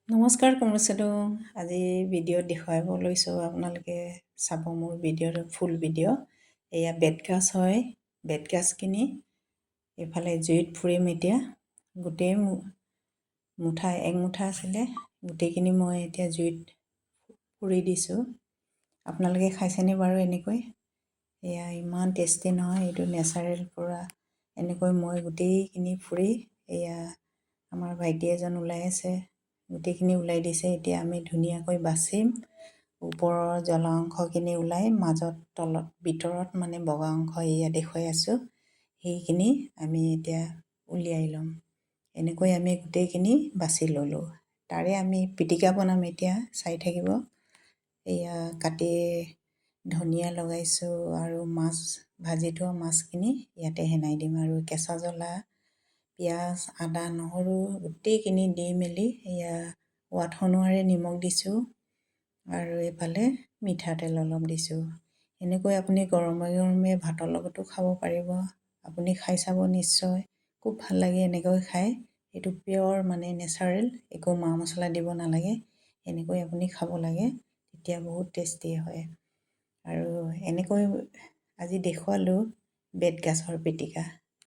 নমস্কাৰ কমৰচেদু। আজি ভিডিঅ'ত দেখুৱাব লৈছোঁ, আপোনালোকে চাব মোৰ ভিডিঅ'ৰ ফুল ভিডিঅ'। এয়া বেতগাজ হয়, বেতগাজখিনি এইফালে জুইত পুৰিম এতিয়া। গোটেই মুঠা এক মুঠা আছিলে, গোটেইখিনি মই এতিয়া জুইত পুৰি দিছোঁ। আপোনালোকে খাইছেনে বাৰু এনেকৈ? এয়া ইমান টেষ্টি নহয়, এইটো নেচাৰেল পুৰা। এনেকৈ মই গোটেইখিনি পুৰি, এয়া আমাৰ ভাইটি এজন ওলাই আছে, গোটেইখিনি ওলাই দিছে। এতিয়া আমি ধুনীয়াকৈ বাচিম, ওপৰৰ জ্বলা অংশখিনি ওলাই, মাজত তলত ভিতৰত মানে বগা অংশ এয়া দেখুৱাই আছোঁ, সেইখিনি আমি এতিয়া উলিয়াই ল'ম। এনেকৈ আমি গোটেইখিনি বাছি ল'লোঁ। তাৰে আমি পিটিকা বনাম এতিয়া, চাই থাকিব। এয়া কাটি ধনিয়া লগাইছোঁ আৰু মাছ ভাজি থোৱা মাছখিনি ইয়াতে সেনাই দিম, আৰু কেঁচা জ্বলা, পিঁয়াজ, আদা, নহৰু গোটেইখিনি দি মেলি এয়া সোৱাদ অনুসাৰে নিমখ দিছোঁ, আৰু এইফালে মিঠাতেল অলপ দিছোঁ। এনেকৈ আপুনি গৰমে গৰমে ভাতৰ লগতো খাব পাৰিব। আপুনি খাই চাব নিশ্চয়, খুব ভাল লাগে এনেকৈ খাই। এইটো পিয়ৰ মানে নেচাৰেল, একো মা মছলা দিব নালাগে। এনেকৈ আপুনি খাব লাগে, তেতিয়া বহুত টেষ্টি হয়। আৰু এনেকৈ আজি দেখুৱালোঁ বেতগাজৰ পিটিকা।